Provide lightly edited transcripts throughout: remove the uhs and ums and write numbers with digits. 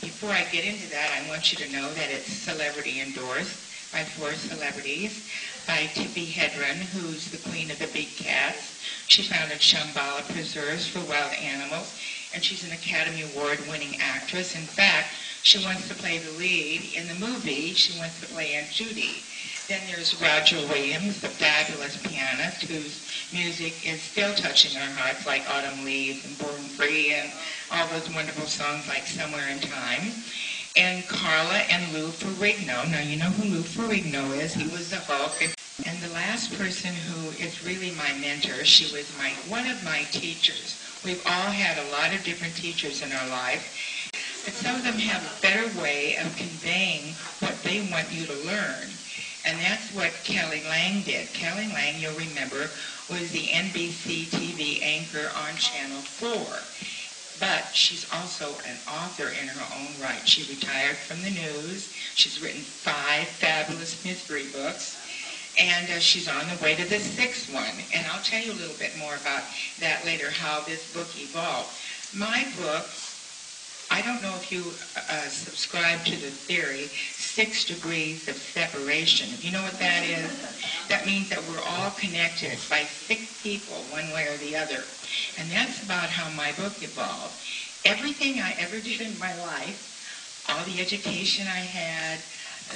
Before I get into that, I want you to know that it's celebrity endorsed by 4 celebrities, by Tippi Hedren, who's the queen of the big cats. She founded Shambhala Preserves for Wild Animals, and she's an Academy Award-winning actress. In fact, she wants to play the lead in the movie. She wants to play Aunt Judy. Then there's Roger Williams, the fabulous pianist, whose music is still touching our hearts, like Autumn Leaves and Born Free and all those wonderful songs like Somewhere in Time. And Carla and Lou Ferrigno. Now, you know who Lou Ferrigno is. He was the Hulk. And the last person who is really my mentor, she was one of my teachers. We've all had a lot of different teachers in our life, but some of them have a better way of conveying what they want you to learn. And that's what Kelly Lang did. Kelly Lang, you'll remember, was the NBC TV anchor on Channel 4. But she's also an author in her own right. She retired from the news. She's written 5 fabulous mystery books. And she's on the way to the 6th one. And I'll tell you a little bit more about that later, how this book evolved. My book, I don't know if you subscribe to the theory, 6 degrees of separation. If you know what that is, that means that we're all connected by 6 people, one way or the other. And that's about how my book evolved. Everything I ever did in my life, all the education I had,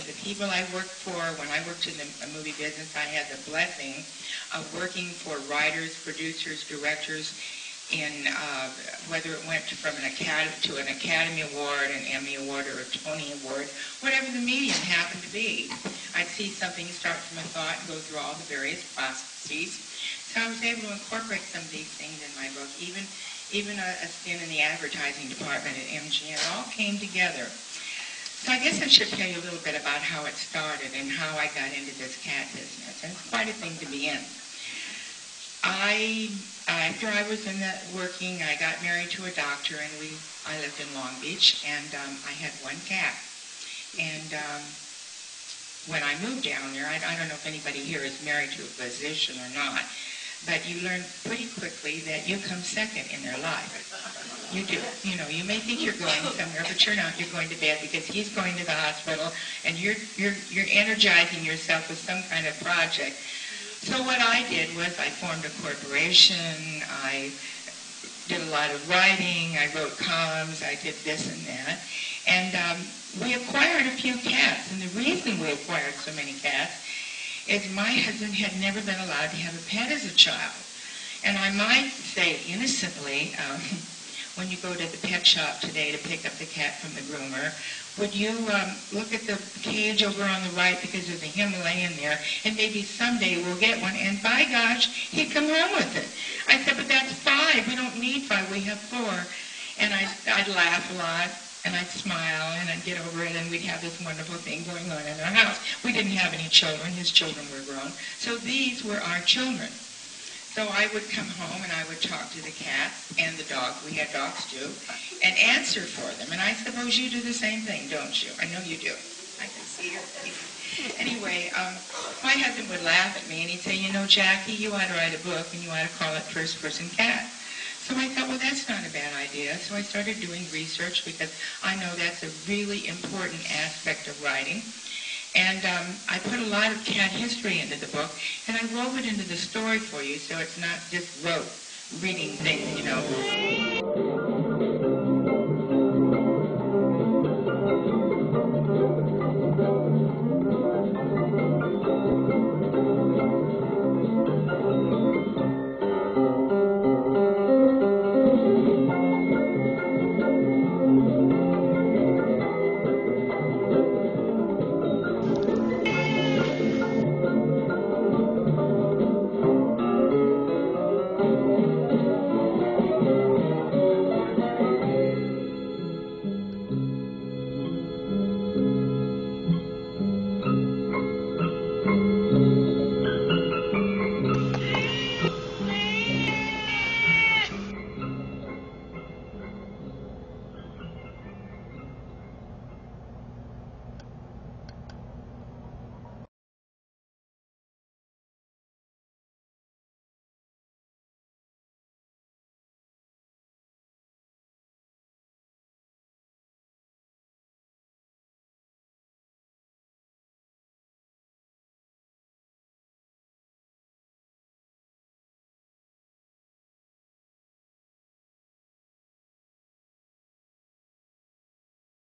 the people I worked for, when I worked in the movie business, I had the blessing of working for writers, producers, directors, in whether it went from an Academy Award, an Emmy Award, or a Tony Award, whatever the medium happened to be. I'd see something start from a thought and go through all the various processes. So I was able to incorporate some of these things in my book, even a stint in the advertising department at MGM. It all came together. So I guess I should tell you a little bit about how it started and how I got into this cat business. And it's quite a thing to be in. After I was in that working, I got married to a doctor, and I lived in Long Beach, and I had 1 cat. And when I moved down there, I don't know if anybody here is married to a physician or not, but you learn pretty quickly that you come second in their life. You do. You know, you may think you're going somewhere, but you're not. You're going to bed because he's going to the hospital, and you're energizing yourself with some kind of project. So what I did was I formed a corporation. I did a lot of writing. I wrote columns. I did this and that. And we acquired a few cats. And the reason we acquired so many cats is my husband had never been allowed to have a pet as a child. And I might say innocently, when you go to the pet shop today to pick up the cat from the groomer, would you look at the cage over on the right because there's a Himalayan there, and maybe someday we'll get one, and by gosh, he'd come home with it. I said, but that's 5. We don't need 5. We have 4. And I'd laugh a lot, and I'd smile, and I'd get over it, and we'd have this wonderful thing going on in our house. We didn't have any children. His children were grown. So these were our children. So I would come home and I would talk to the cats and the dog, we had dogs too, and answer for them. And I suppose you do the same thing, don't you? I know you do. I can see your teeth. Anyway, my husband would laugh at me and he'd say, you know, Jackie, you ought to write a book and you ought to call it First Person Cat. So I thought, well, that's not a bad idea. So I started doing research because I know that's a really important aspect of writing. And I put a lot of cat history into the book, and I wove it into the story for you, so it's not just rote reading things, you know.